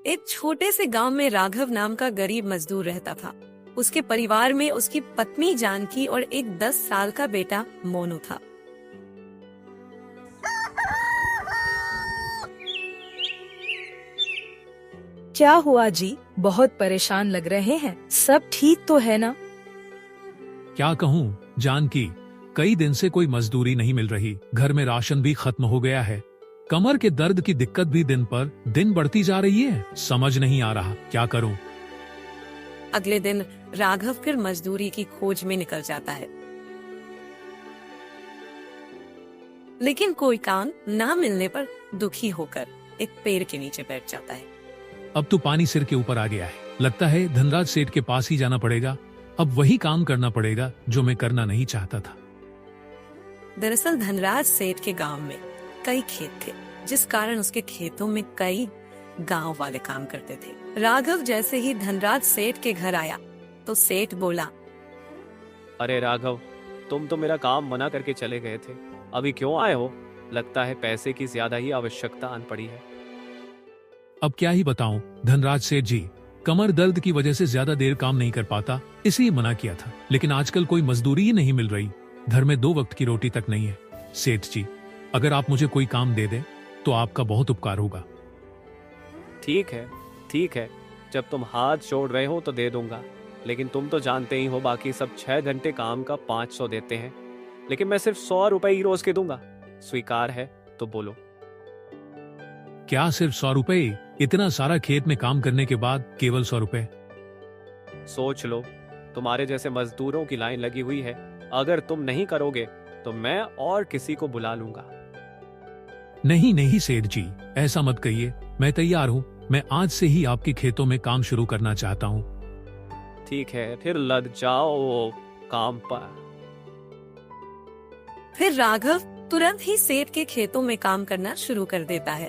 एक छोटे से गांव में राघव नाम का गरीब मजदूर रहता था। उसके परिवार में उसकी पत्नी जानकी और एक 10 साल का बेटा मोनू था। क्या हुआ जी? बहुत परेशान लग रहे हैं। सब ठीक तो है ना? क्या कहूँ जानकी, कई दिन से कोई मजदूरी नहीं मिल रही। घर में राशन भी खत्म हो गया है। कमर के दर्द की दिक्कत भी दिन पर दिन बढ़ती जा रही है। समझ नहीं आ रहा क्या करूं। अगले दिन राघव फिर मजदूरी की खोज में निकल जाता है, लेकिन कोई काम ना मिलने पर दुखी होकर एक पेड़ के नीचे बैठ जाता है। अब तो पानी सिर के ऊपर आ गया है। लगता है धनराज सेठ के पास ही जाना पड़ेगा। अब वही काम करना पड़ेगा जो मैं करना नहीं चाहता था। दरअसल धनराज सेठ के गांव में कई खेत थे, जिस कारण उसके खेतों में कई गांव वाले काम करते थे। राघव जैसे ही धनराज सेठ के घर आया तो सेठ बोला, अरे राघव, तुम तो मेरा काम मना करके चले गए थे, अभी क्यों आए हो? लगता है पैसे की ज्यादा ही आवश्यकता आन पड़ी है। अब क्या ही बताऊं धनराज सेठ जी, कमर दर्द की वजह से ज्यादा देर काम नहीं कर पाता, इसलिए मना किया था। लेकिन आजकल कोई मजदूरी ही नहीं मिल रही। घर में 2 वक्त की रोटी तक नहीं है। सेठ जी, अगर आप मुझे कोई काम दे दें तो आपका बहुत उपकार होगा। ठीक है, जब तुम हाथ जोड़ रहे हो तो दे दूंगा। लेकिन तुम तो जानते ही हो बाकी सब 6 घंटे काम का 500 देते हैं, लेकिन मैं सिर्फ 100 रुपए ही रोज के दूंगा। स्वीकार है तो बोलो। क्या सिर्फ 100 रुपए? इतना सारा खेत में काम करने के बाद केवल 100 रुपए? सोच लो, तुम्हारे जैसे मजदूरों की लाइन लगी हुई है। अगर तुम नहीं करोगे तो मैं और किसी को बुला लूंगा। नहीं नहीं सेठ जी, ऐसा मत कहिए। मैं तैयार हूँ। मैं आज से ही आपके खेतों में काम शुरू करना चाहता हूँ। ठीक है, फिर लग जाओ काम पर। फिर राघव तुरंत ही सेठ के खेतों में काम करना शुरू कर देता है।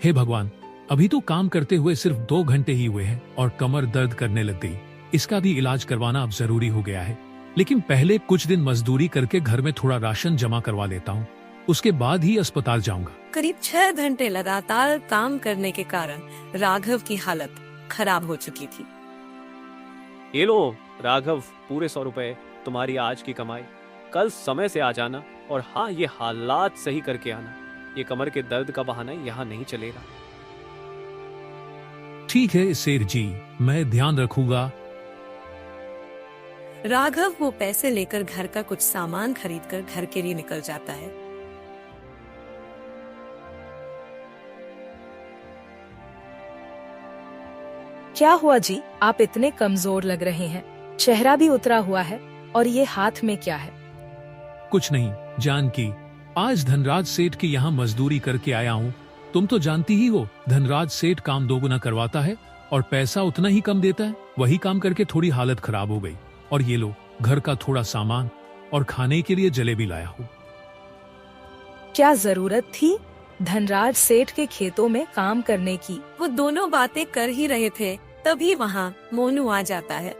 हे भगवान, अभी तो काम करते हुए सिर्फ 2 घंटे ही हुए हैं और कमर दर्द करने लग गई। इसका भी इलाज करवाना अब जरूरी हो गया है। लेकिन पहले कुछ दिन मजदूरी करके घर में थोड़ा राशन जमा करवा लेता हूँ, उसके बाद ही अस्पताल जाऊंगा। करीब 6 घंटे लगातार काम करने के कारण राघव की हालत खराब हो चुकी थी। ये लो राघव, पूरे 100 रुपए तुम्हारी आज की कमाई। कल समय से आ जाना, और हाँ, ये हालात सही करके आना। ये कमर के दर्द का बहाना यहाँ नहीं चलेगा। ठीक है सेठ जी, मैं ध्यान रखूंगा। राघव वो पैसे लेकर घर का कुछ सामान खरीदकर घर के लिए निकल जाता है। क्या हुआ जी? आप इतने कमजोर लग रहे हैं। चेहरा भी उतरा हुआ है। और ये हाथ में क्या है? कुछ नहीं जानकी, आज धनराज सेठ के यहाँ मजदूरी करके आया हूँ। तुम तो जानती ही हो, धनराज सेठ काम 2 गुना करवाता है और पैसा उतना ही कम देता है। वही काम करके थोड़ी हालत खराब हो गई। और ये लो, घर का थोड़ा सामान और खाने के लिए जलेबी लाया हूँ। क्या जरूरत थी धनराज सेठ के खेतों में काम करने की? वो दोनों बातें कर ही रहे थे, तभी वहाँ मोनू आ जाता है।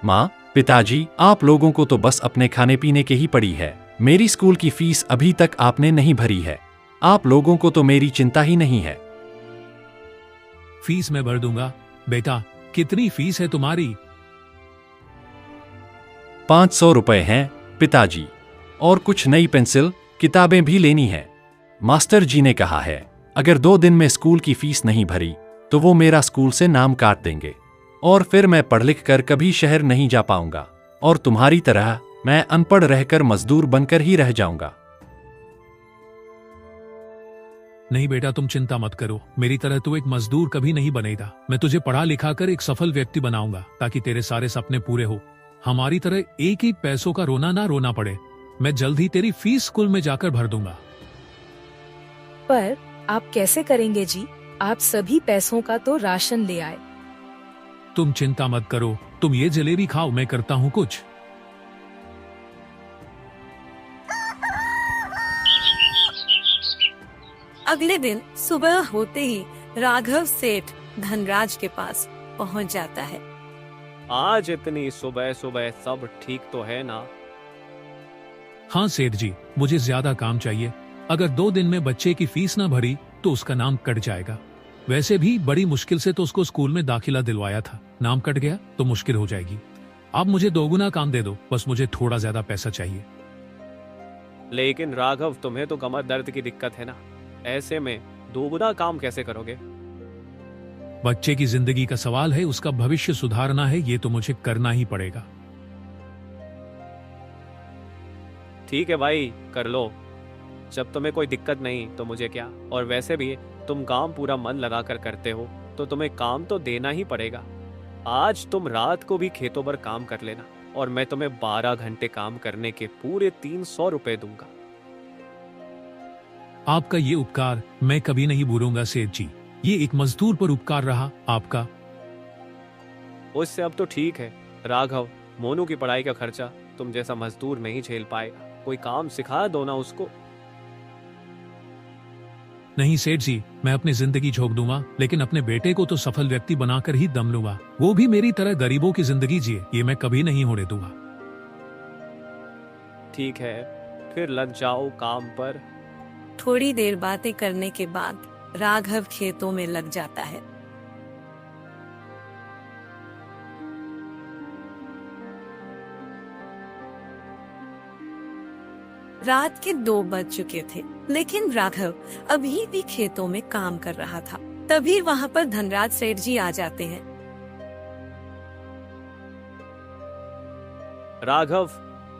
माँ, पिताजी, आप लोगों को तो बस अपने खाने पीने के ही पड़ी है। मेरी स्कूल की फीस अभी तक आपने नहीं भरी है। आप लोगों को तो मेरी चिंता ही नहीं है। फीस मैं भर दूंगा। बेटा, कितनी फीस है तुम्हारी? 500 रुपए हैं पिताजी, और कुछ नई पेंसिल किताबें भी लेनी है। मास्टर जी ने कहा है, अगर 2 दिन में स्कूल की फीस नहीं भरी तो वो मेरा स्कूल से नाम काट देंगे, और फिर मैं पढ़ लिख कर कभी शहर नहीं जा पाऊंगा, और तुम्हारी तरह मैं अनपढ़ रहकर मजदूर बनकर ही रह जाऊंगा। नहीं बेटा, तुम चिंता मत करो। मेरी तरह तू एक मजदूर कभी नहीं बनेगा। मैं तुझे पढ़ा लिखा कर एक सफल व्यक्ति बनाऊंगा, ताकि तेरे सारे सपने पूरे हो। हमारी तरह एक ही पैसों का रोना ना रोना पड़े। मैं जल्द ही तेरी फीस स्कूल में जाकर भर दूंगा। पर आप कैसे करेंगे जी? आप सभी पैसों का तो राशन ले आए। तुम चिंता मत करो, तुम ये जलेबी खाओ, मैं करता हूँ कुछ। अगले दिन सुबह होते ही राघव सेठ धनराज के पास पहुंच जाता है। आज इतनी सुबह सुबह सब ठीक तो है ना? हाँ सेठ जी, मुझे ज्यादा काम चाहिए। अगर 2 दिन में बच्चे की फीस ना भरी तो उसका नाम कट जाएगा। वैसे भी बड़ी मुश्किल से तो उसको स्कूल में दाखिला दिलवाया था, नाम कट गया तो मुश्किल हो जाएगी। आप मुझे 2 गुना काम दे दो, बस मुझे थोड़ा ज्यादा पैसा चाहिए। लेकिन राघव, तुम्हें तो कमर दर्द की दिक्कत है ना, ऐसे में 2 गुना काम कैसे करोगे? बच्चे की जिंदगी का सवाल है, उसका भविष्य सुधारना है, ये तो मुझे करना ही पड़ेगा। ठीक है भाई, कर लो। जब तुम्हें कोई दिक्कत नहीं तो मुझे क्या। और वैसे भी तुम काम पूरा मन लगा कर करते हो तो तुम्हें काम तो देना ही पड़ेगा। आज तुम रात को भी खेतों पर काम कर लेना और मैं तुम्हें 12 घंटे काम करने के पूरे 300 रुपए दूंगा। आपका ये उपकार मैं कभी नहीं भूलूंगा सेठ जी। ये एक मजदूर पर उपकार रहा आपका। उससे अब तो ठीक है राघव, मोनू की पढ़ाई का खर्चा तुम जैसा मजदूर नहीं झेल पाएगा। कोई काम सिखा दो ना उसको। नहीं सेठ जी, मैं अपनी जिंदगी झोंक दूंगा, लेकिन अपने बेटे को तो सफल व्यक्ति बनाकर ही दम लूंगा। वो भी मेरी तरह गरीबों की जिंदगी जिए, ये मैं कभी नहीं होने दूंगा। ठीक है, फिर लग जाओ काम पर। थोड़ी देर बातें करने के बाद राघव खेतों में लग जाता है। रात के 2 बज चुके थे, लेकिन राघव अभी भी खेतों में काम कर रहा था। तभी वहाँ पर धनराज सेठ जी आ जाते हैं। राघव,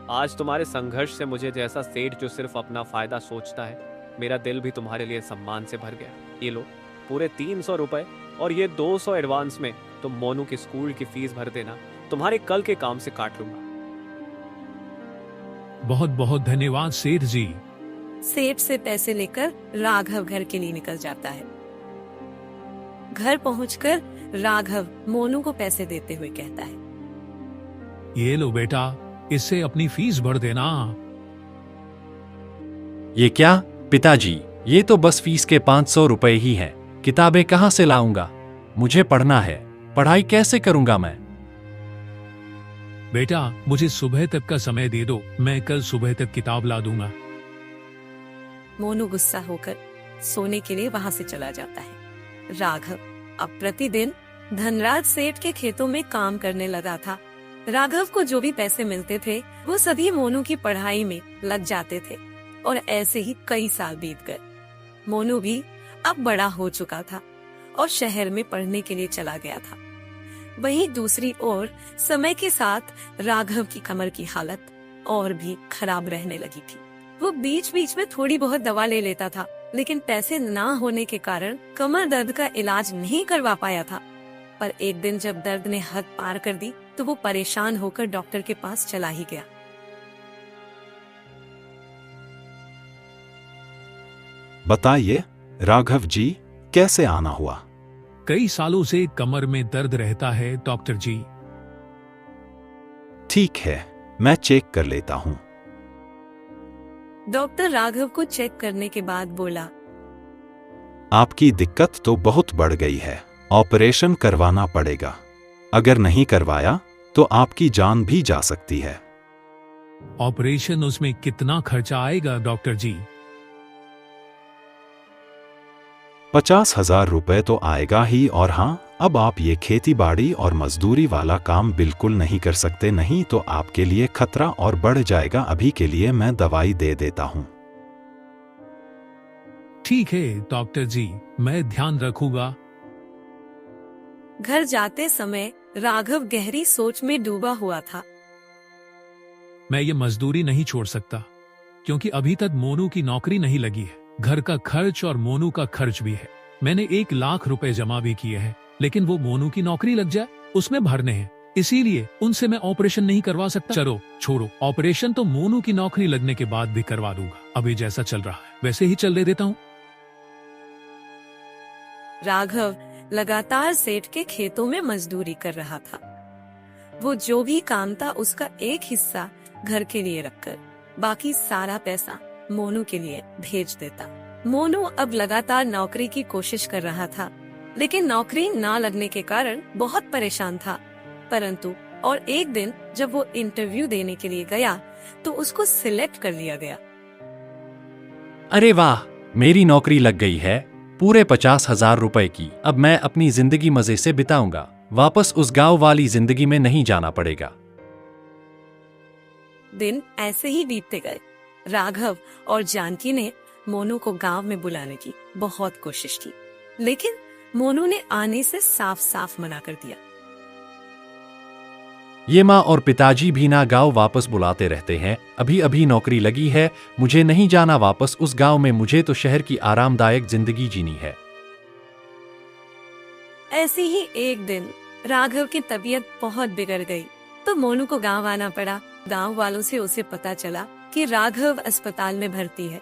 आज तुम्हारे संघर्ष से मुझे जैसा सेठ जो सिर्फ अपना फायदा सोचता है, मेरा दिल भी तुम्हारे लिए सम्मान से भर गया। ये लो पूरे 300 रुपए और ये 200 एडवांस में तुम मोनू की स्कूल की फीस भर देना। तुम्हारे कल के काम से काट लूंगा। बहुत बहुत धन्यवाद सेठ जी। सेठ से पैसे लेकर राघव घर के लिए निकल जाता है। घर पहुंचकर राघव मोनू को पैसे देते हुए कहता है, ये लो बेटा, इससे अपनी फीस भर देना। ये क्या पिताजी, ये तो बस फीस के 500 रुपए ही हैं। किताबें कहाँ से लाऊंगा? मुझे पढ़ना है, पढ़ाई कैसे करूंगा मैं? बेटा, मुझे सुबह तक का समय दे दो, मैं कल सुबह तक किताब ला दूंगा। मोनू गुस्सा होकर सोने के लिए वहाँ से चला जाता है। राघव अब प्रतिदिन धनराज सेठ के खेतों में काम करने लगा था। राघव को जो भी पैसे मिलते थे वो सभी मोनू की पढ़ाई में लग जाते थे और ऐसे ही कई साल बीत गए। मोनू भी अब बड़ा हो चुका था और शहर में पढ़ने के लिए चला गया था। वहीं दूसरी ओर समय के साथ राघव की कमर की हालत और भी खराब रहने लगी थी। वो बीच बीच में थोड़ी बहुत दवा ले लेता था, लेकिन पैसे ना होने के कारण कमर दर्द का इलाज नहीं करवा पाया था। पर एक दिन जब दर्द ने हद पार कर दी तो वो परेशान होकर डॉक्टर के पास चला ही गया। बताइए राघव जी, कैसे आना हुआ? कई सालों से कमर में दर्द रहता है डॉक्टर जी। ठीक है, मैं चेक कर लेता हूँ। डॉक्टर राघव को चेक करने के बाद बोला, आपकी दिक्कत तो बहुत बढ़ गई है, ऑपरेशन करवाना पड़ेगा। अगर नहीं करवाया तो आपकी जान भी जा सकती है। ऑपरेशन, उसमें कितना खर्चा आएगा डॉक्टर जी? 50,000 रुपए तो आएगा ही। और हाँ, अब आप ये खेती बाड़ी और मजदूरी वाला काम बिल्कुल नहीं कर सकते, नहीं तो आपके लिए खतरा और बढ़ जाएगा। अभी के लिए मैं दवाई दे देता हूँ। ठीक है डॉक्टर जी, मैं ध्यान रखूंगा। घर जाते समय राघव गहरी सोच में डूबा हुआ था। मैं ये मजदूरी नहीं छोड़ सकता, क्योंकि अभी तक मोनू की नौकरी नहीं लगी है। घर का खर्च और मोनू का खर्च भी है। मैंने 1 लाख रुपए जमा भी किए हैं, लेकिन वो मोनू की नौकरी लग जाए उसमें भरने हैं, इसीलिए उनसे मैं ऑपरेशन नहीं करवा सकता। चलो छोड़ो, ऑपरेशन तो मोनू की नौकरी लगने के बाद भी करवा दूंगा। अभी जैसा चल रहा है वैसे ही चलने देता हूँ। राघव लगातार सेठ के खेतों में मजदूरी कर रहा था। वो जो भी काम था उसका एक हिस्सा घर के लिए रखकर बाकी सारा पैसा मोनू के लिए भेज देता। मोनू अब लगातार नौकरी की कोशिश कर रहा था, लेकिन नौकरी ना लगने के कारण बहुत परेशान था। परंतु और एक दिन जब वो इंटरव्यू देने के लिए गया तो उसको सिलेक्ट कर लिया गया। अरे वाह, मेरी नौकरी लग गई है, पूरे 50,000 रुपए की। अब मैं अपनी जिंदगी मजे से बिताऊंगा, वापस उस गांव वाली जिंदगी में नहीं जाना पड़ेगा। दिन ऐसे ही बीतते गए। राघव और जानकी ने मोनू को गांव में बुलाने की बहुत कोशिश की, लेकिन मोनू ने आने से साफ साफ मना कर दिया। ये माँ और पिताजी भी ना गांव वापस बुलाते रहते हैं। अभी अभी नौकरी लगी है, मुझे नहीं जाना वापस उस गांव में, मुझे तो शहर की आरामदायक जिंदगी जीनी है। ऐसे ही एक दिन राघव की तबीयत बहुत बिगड़ गई तो मोनू को गांव आना पड़ा। गांव वालों से उसे पता चला कि राघव अस्पताल में भर्ती है।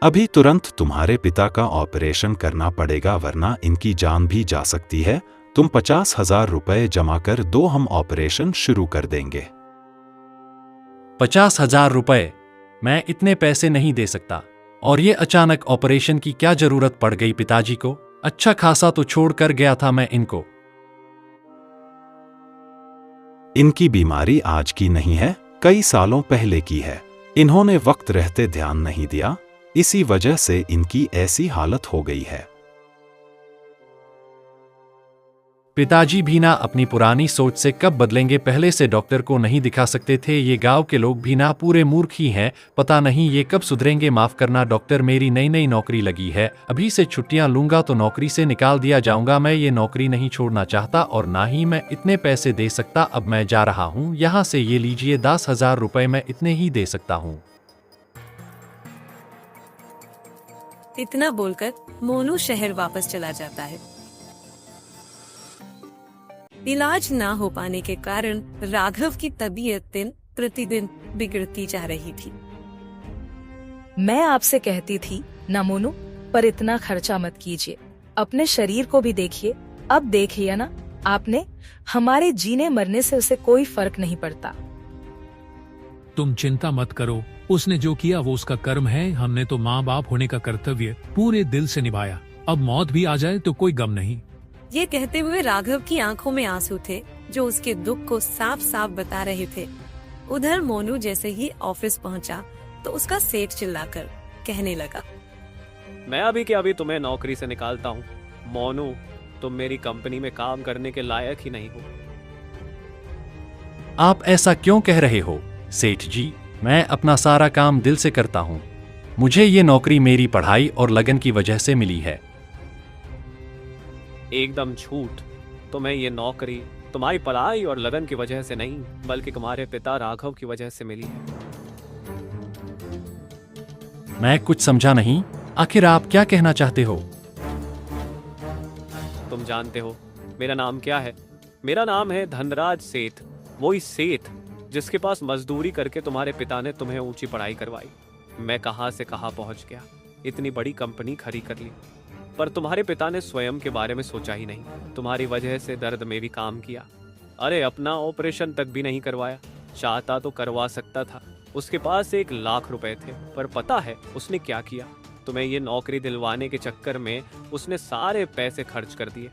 अभी तुरंत तुम्हारे पिता का ऑपरेशन करना पड़ेगा, वरना इनकी जान भी जा सकती है। तुम 50,000 रुपए जमा कर दो, हम ऑपरेशन शुरू कर देंगे। 50,000 रुपए? मैं इतने पैसे नहीं दे सकता। और ये अचानक ऑपरेशन की क्या जरूरत पड़ गई पिताजी को? अच्छा खासा तो छोड़ कर गया था मैं इनको। इनकी बीमारी आज की नहीं है, कई सालों पहले की है। इन्होंने वक्त रहते ध्यान नहीं दिया, इसी वजह से इनकी ऐसी हालत हो गई है। पिताजी भी ना अपनी पुरानी सोच से कब बदलेंगे? पहले से डॉक्टर को नहीं दिखा सकते थे, ये गांव के लोग भी ना पूरे मूर्ख ही हैं। पता नहीं ये कब सुधरेंगे। माफ करना डॉक्टर, मेरी नई नई नौकरी लगी है, अभी से छुट्टियां लूंगा तो नौकरी से निकाल दिया जाऊंगा। मैं ये नौकरी नहीं छोड़ना चाहता और ना ही मैं इतने पैसे दे सकता। अब मैं जा रहा हूँ यहाँ से, ये लीजिए 10,000 रुपए, मैं इतने ही दे सकता हूँ। इतना बोलकर मोनू शहर वापस चला जाता है। इलाज ना हो पाने के कारण राघव की तबीयत दिन प्रतिदिन बिगड़ती जा रही थी। मैं आपसे कहती थी ना मोनू, पर इतना खर्चा मत कीजिए, अपने शरीर को भी देखिए। अब देखिए ना आपने, हमारे जीने मरने से उसे कोई फर्क नहीं पड़ता। तुम चिंता मत करो, उसने जो किया वो उसका कर्म है। हमने तो माँ बाप होने का कर्तव्य पूरे दिल से निभाया। अब मौत भी आ जाए तो कोई गम नहीं। ये कहते हुए राघव की आंखों में आंसू थे जो उसके दुख को साफ साफ बता रहे थे। उधर मोनू जैसे ही ऑफिस पहुंचा तो उसका सेठ चिल्लाकर कहने लगा, मैं अभी के अभी तुम्हें नौकरी से निकालता हूँ। मोनू, तुम मेरी कंपनी में काम करने के लायक ही नहीं हो। आप ऐसा क्यों कह रहे हो सेठ जी? मैं अपना सारा काम दिल से करता हूँ। मुझे ये नौकरी मेरी पढ़ाई और लगन की वजह से मिली है। एकदम झूठ। तुम्हें ये नौकरी तुम्हारी पढ़ाई और लगन की वजह से नहीं, बल्कि तुम्हारे पिता राघव की वजह से मिली है। मैं कुछ समझा नहीं, आखिर आप क्या कहना चाहते हो? तुम जानते हो मेरा नाम क्या है? मेरा नाम है धनराज सेठ, वही सेठ जिसके पास मजदूरी करके तुम्हारे पिता ने तुम्हें ऊंची पढ़ाई करवाई। मैं कहां से कहां पहुंच गया, इतनी बड़ी कंपनी खड़ी कर ली, पर तुम्हारे पिता ने स्वयं के बारे में सोचा ही नहीं। तुम्हारी वजह से दर्द में भी काम किया। अरे अपना ऑपरेशन तक भी नहीं करवाया। चाहता तो करवा सकता था, उसके पास 1 लाख रुपए थे, पर पता है उसने क्या किया? तुम्हें ये नौकरी दिलवाने के चक्कर में उसने सारे पैसे खर्च कर दिए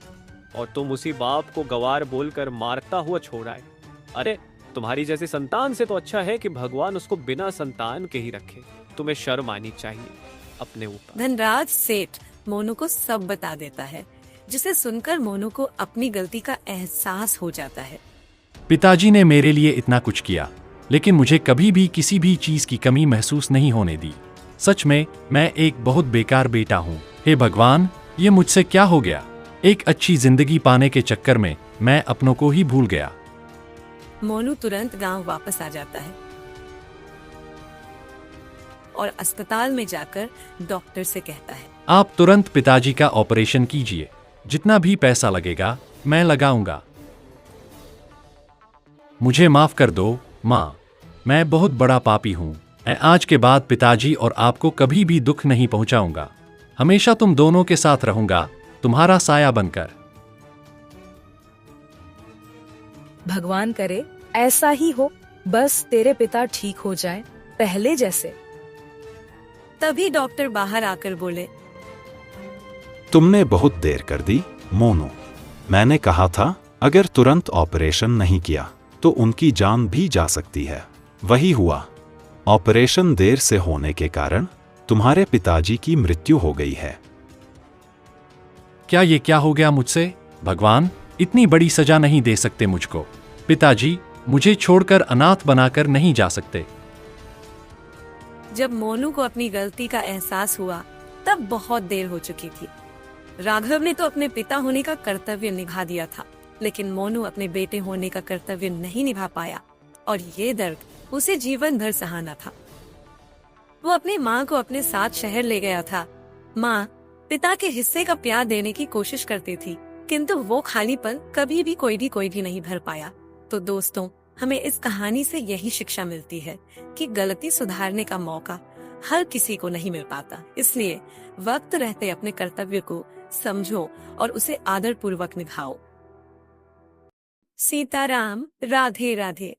और तुम उसी बाप को गवार बोलकर मारता हुआ छोड़ा है। अरे तुम्हारी जैसी संतान से तो अच्छा है कि भगवान उसको बिना संतान के ही रखे। तुम्हें शर्म आनी चाहिए अपने ऊपर। धनराज सेठ मोनू को सब बता देता है, जिसे सुनकर मोनू को अपनी गलती का एहसास हो जाता है। पिताजी ने मेरे लिए इतना कुछ किया, लेकिन मुझे कभी भी किसी भी चीज की कमी महसूस नहीं होने दी। सच में मैं एक बहुत बेकार बेटा हूँ। हे भगवान, ये मुझसे क्या हो गया? एक अच्छी जिंदगी पाने के चक्कर में मैं अपनों को ही भूल गया। मोनू तुरंत गांव वापस आ जाता है और अस्पताल में जाकर डॉक्टर से कहता है, आप तुरंत पिताजी का ऑपरेशन कीजिए, जितना भी पैसा लगेगा मैं लगाऊंगा। मुझे माफ कर दो माँ, मैं बहुत बड़ा पापी हूँ। मैं आज के बाद पिताजी और आपको कभी भी दुख नहीं पहुंचाऊंगा। हमेशा तुम दोनों के साथ रहूंगा, तुम्हारा साया बनकर। भगवान करे ऐसा ही हो, बस तेरे पिता ठीक हो जाए पहले जैसे। तभी डॉक्टर बाहर आकर बोले, तुमने बहुत देर कर दी, मोनू। मैंने कहा था अगर तुरंत ऑपरेशन नहीं किया तो उनकी जान भी जा सकती है। वही हुआ। ऑपरेशन देर से होने के कारण तुम्हारे पिताजी की मृत्यु हो गई है। क्या ये क्या हो गया मुझसे? भगवान, इतनी बड़ी सजा नहीं दे सकते मुझको। पिताजी मुझे छोड़कर अनाथ बनाकर नहीं जा सकते। जब मोनू को अपनी गलती का एहसास हुआ तब बहुत देर हो चुकी थी। राघव ने तो अपने पिता होने का कर्तव्य निभा दिया था, लेकिन मोनू अपने बेटे होने का कर्तव्य नहीं निभा पाया और ये दर्द उसे जीवन भर सहाना था। वो अपनी माँ को अपने साथ शहर ले गया था। माँ पिता के हिस्से का प्यार देने की कोशिश करती थी, किंतु वो खालीपन कभी भी कोई भी नहीं भर पाया। तो दोस्तों, हमें इस कहानी से यही शिक्षा मिलती है कि गलती सुधारने का मौका हर किसी को नहीं मिल पाता। इसलिए वक्त रहते अपने कर्तव्य को समझो और उसे आदर पूर्वक निभाओ। सीताराम। राधे राधे।